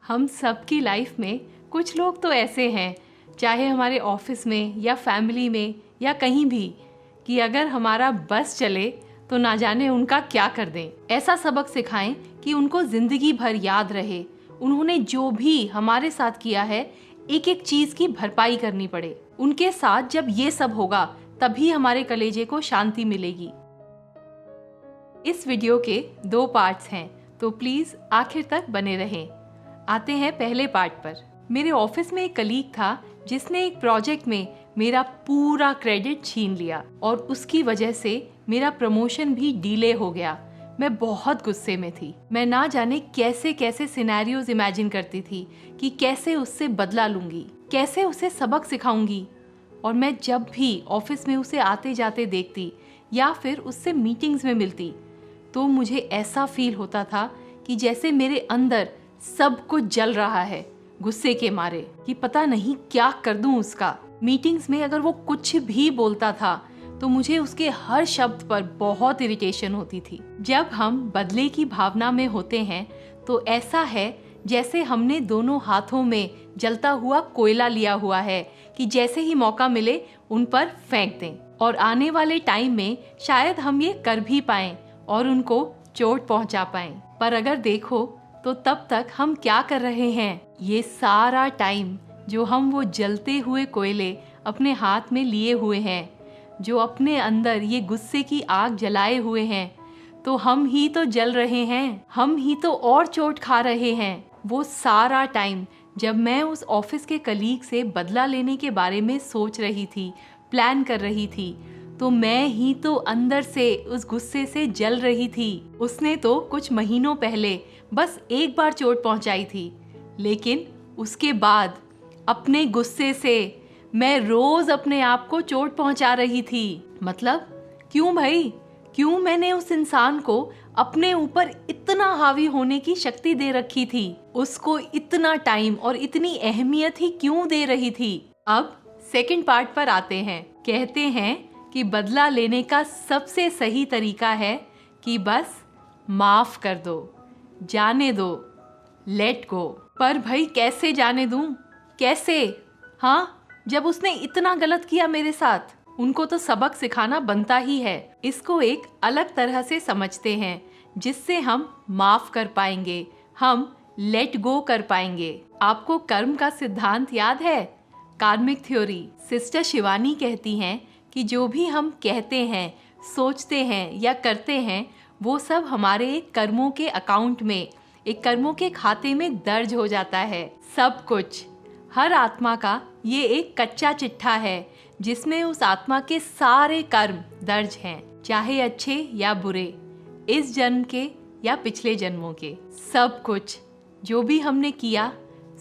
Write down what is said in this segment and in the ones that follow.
हम सबकी लाइफ में कुछ लोग तो ऐसे हैं, चाहे हमारे ऑफिस में या फैमिली में या कहीं भी, कि अगर हमारा बस चले तो ना जाने उनका क्या कर दें। ऐसा सबक सिखाएं कि उनको जिंदगी भर याद रहे। उन्होंने जो भी हमारे साथ किया है, एक एक चीज की भरपाई करनी पड़े। उनके साथ जब ये सब होगा तभी हमारे कलेजे को शांति मिलेगी। इस वीडियो के 2 पार्ट्स हैं, तो प्लीज आखिर तक बने रहें। आते हैं पहले पार्ट पर। मेरे ऑफिस में एक कलीग था जिसने एक प्रोजेक्ट में मेरा पूरा क्रेडिट छीन लिया और उसकी वजह से मेरा प्रमोशन भी डिले हो गया। मैं बहुत गुस्से में थी। मैं ना जाने कैसे कैसे सिनेरियोज इमेजिन करती थी कि कैसे उससे बदला लूंगी, कैसे उसे सबक सिखाऊंगी। और मैं जब भी ऑफिस में उसे आते जाते देखती या फिर उससे मीटिंग्स में मिलती तो मुझे ऐसा फील होता था कि जैसे मेरे अंदर सब कुछ जल रहा है गुस्से के मारे, कि पता नहीं क्या कर दूं उसका। मीटिंग्स में अगर वो कुछ भी बोलता था तो मुझे उसके हर शब्द पर बहुत इरिटेशन होती थी। जब हम बदले की भावना में होते हैं तो ऐसा है जैसे हमने दोनों हाथों में जलता हुआ कोयला लिया हुआ है कि जैसे ही मौका मिले उन पर फेंक दें, और आने वाले टाइम में शायद हम ये कर भी पाएं और उनको चोट पहुंचा पाएं। पर अगर देखो तो तब तक हम क्या कर रहे हैं? ये सारा टाइम जो हम वो जलते हुए कोयले अपने हाथ में लिए हुए हैं, जो अपने अंदर ये गुस्से की आग जलाए हुए हैं, तो हम ही तो जल रहे हैं, हम ही तो और चोट खा रहे हैं। वो सारा टाइम जब मैं उस ऑफिस के कलीग से बदला लेने के बारे में सोच रही थी, प्लान कर रही थी, तो मैं ही तो अंदर से उस गुस्से से जल रही थी। उसने तो कुछ महीनों पहले बस एक बार चोट पहुंचाई थी, लेकिन उसके बाद अपने गुस्से से मैं रोज अपने आप को चोट पहुंचा रही थी। मतलब क्यों भाई, क्यों मैंने उस इंसान को अपने ऊपर इतना हावी होने की शक्ति दे रखी थी? उसको इतना टाइम और इतनी अहमियत ही क्यों दे रही थी? अब सेकंड पार्ट पर आते हैं। कहते हैं कि बदला लेने का सबसे सही तरीका है कि बस माफ कर दो, जाने दो, लेट गो। पर भाई कैसे जाने दूं? कैसे? हाँ, जब उसने इतना गलत किया मेरे साथ, उनको तो सबक सिखाना बनता ही है। इसको एक अलग तरह से समझते हैं जिससे हम माफ कर पाएंगे, हम लेट गो कर पाएंगे। आपको कर्म का सिद्धांत याद है? कार्मिक थ्योरी। सिस्टर शिवानी कहती हैं कि जो भी हम कहते हैं, सोचते हैं या करते हैं, वो सब हमारे एक कर्मों के अकाउंट में, एक कर्मों के खाते में दर्ज हो जाता है। सब कुछ, हर आत्मा का ये एक कच्चा चिट्ठा है जिसमें उस आत्मा के सारे कर्म दर्ज हैं, चाहे अच्छे या बुरे, इस जन्म के या पिछले जन्मों के। सब कुछ जो भी हमने किया,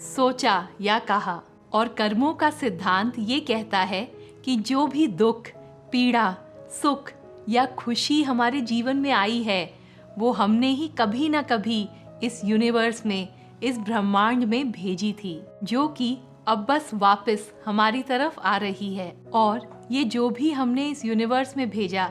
सोचा या कहा। और कर्मों का सिद्धांत ये कहता है कि जो भी दुख, पीड़ा, सुख या खुशी हमारे जीवन में आई है, वो हमने ही कभी ना कभी इस यूनिवर्स में, इस ब्रह्मांड में भेजी थी, जो कि अब बस वापस हमारी तरफ आ रही है। और ये जो भी हमने इस यूनिवर्स में भेजा,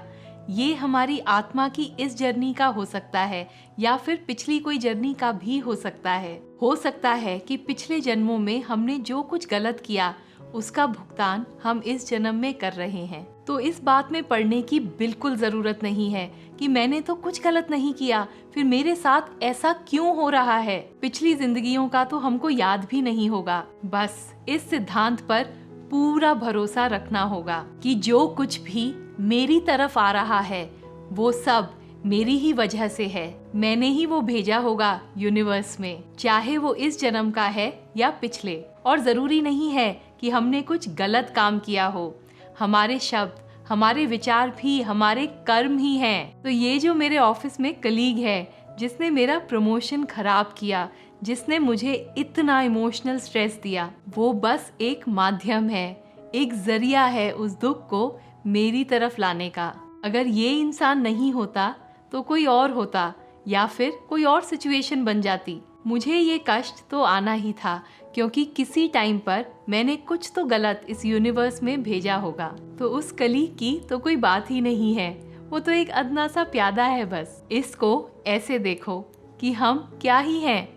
ये हमारी आत्मा की इस जर्नी का हो सकता है या फिर पिछली कोई जर्नी का भी हो सकता है। हो सकता है कि पिछले जन्मों में हमने जो कुछ गलत किया उसका भुगतान हम इस जन्म में कर रहे हैं। तो इस बात में पड़ने की बिल्कुल जरूरत नहीं है कि मैंने तो कुछ गलत नहीं किया, फिर मेरे साथ ऐसा क्यों हो रहा है। पिछली जिंदगियों का तो हमको याद भी नहीं होगा। बस इस सिद्धांत पर पूरा भरोसा रखना होगा कि जो कुछ भी मेरी तरफ आ रहा है वो सब मेरी ही वजह से है। मैंने ही वो भेजा होगा यूनिवर्स में, चाहे वो इस जन्म का है या पिछले। और जरूरी नहीं है कि हमने कुछ गलत काम किया हो। हमारे शब्द, हमारे विचार भी हमारे कर्म ही हैं। तो ये जो मेरे ऑफिस में कलीग है जिसने मेरा प्रमोशन खराब किया, जिसने मुझे इतना इमोशनल स्ट्रेस दिया, वो बस एक माध्यम है, एक जरिया है उस दुख को मेरी तरफ लाने का। अगर ये इंसान नहीं होता तो कोई और होता या फिर कोई और सिचुएशन बन जाती। मुझे ये कष्ट तो आना ही था क्योंकि किसी टाइम पर मैंने कुछ तो गलत इस यूनिवर्स में भेजा होगा। तो उस कलीग की तो कोई बात ही नहीं है, वो तो एक अदना सा प्यादा है बस। इसको ऐसे देखो कि हम क्या ही हैं,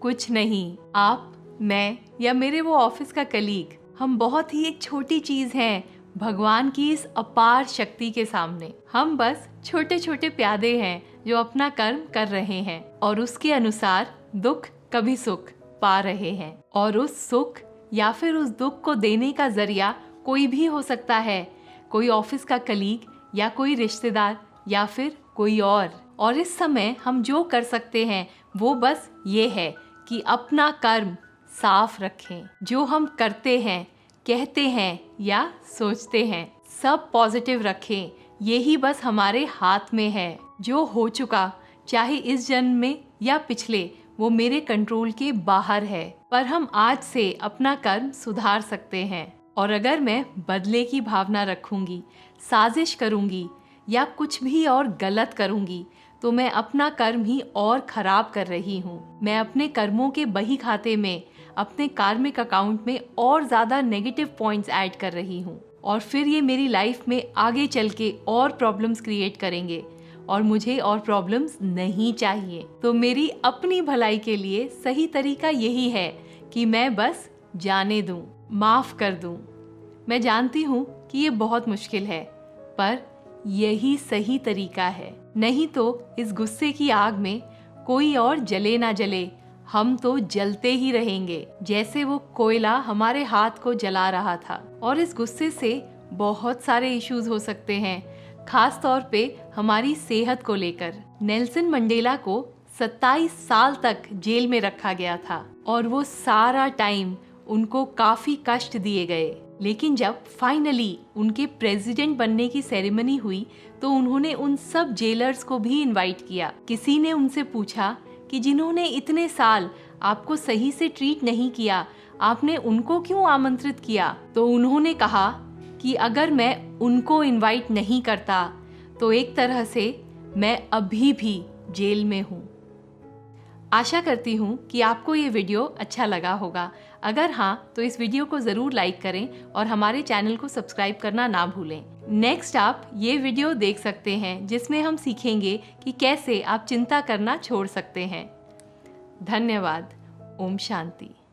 कुछ नहीं। आप, मैं या मेरे वो ऑफिस का कलीग, हम बहुत ही एक छोटी चीज हैं भगवान की इस अपार शक्ति के सामने। हम बस छोटे छोटे प्यादे हैं जो अपना कर्म कर रहे हैं और उसके अनुसार दुख कभी सुख पा रहे हैं। और उस सुख या फिर उस दुख को देने का जरिया कोई भी हो सकता है, कोई ऑफिस का कलीग या कोई रिश्तेदार या फिर कोई और इस समय हम जो कर सकते हैं वो बस ये है कि अपना कर्म साफ रखें। जो हम करते हैं, कहते हैं या सोचते हैं, सब पॉजिटिव रखें। यही बस हमारे हाथ में है। जो हो चुका, चाहे इस जन्म में या पिछले, वो मेरे कंट्रोल के बाहर है, पर हम आज से अपना कर्म सुधार सकते हैं। और अगर मैं बदले की भावना रखूंगी, साजिश करूंगी या कुछ भी और गलत करूंगी तो मैं अपना कर्म ही और खराब कर रही हूँ। मैं अपने कर्मों के बही खाते में, अपने कार्मिक अकाउंट में और ज्यादा नेगेटिव पॉइंट्स ऐड कर रही हूँ और फिर ये मेरी लाइफ में आगे चल के और प्रॉब्लम्स क्रिएट करेंगे और मुझे और प्रॉब्लम्स नहीं चाहिए। तो मेरी अपनी भलाई के लिए सही तरीका यही है कि मैं बस जाने दूं, माफ कर दूं। मैं जानती हूँ कि ये बहुत मुश्किल है, पर यही सही तरीका है। नहीं तो इस गुस्से की आग में कोई और जले ना जले, हम तो जलते ही रहेंगे, जैसे वो कोयला हमारे हाथ को जला रहा था। और इस गुस्से से बहुत सारे इश्यूज हो सकते हैं, खास तौर पे हमारी सेहत को लेकर। नेल्सन मंडेला को 27 साल तक जेल में रखा गया था और वो सारा टाइम उनको काफी कष्ट दिए गए। लेकिन जब फाइनली उनके प्रेसिडेंट बनने की सेरेमनी हुई तो उन्होंने उन सब जेलर्स को भी इनवाइट किया। किसी ने उनसे पूछा कि जिन्होंने इतने साल आपको सही से ट्रीट नहीं किया, आपने उनको क्यों आमंत्रित किया? तो उन्होंने कहा कि अगर मैं उनको इनवाइट नहीं करता तो एक तरह से मैं अभी भी जेल में हूँ। आशा करती हूँ कि आपको ये वीडियो अच्छा लगा होगा। अगर हाँ तो इस वीडियो को ज़रूर लाइक करें और हमारे चैनल को सब्सक्राइब करना ना भूलें। नेक्स्ट आप ये वीडियो देख सकते हैं जिसमें हम सीखेंगे कि कैसे आप चिंता करना छोड़ सकते हैं। धन्यवाद। ओम शांति।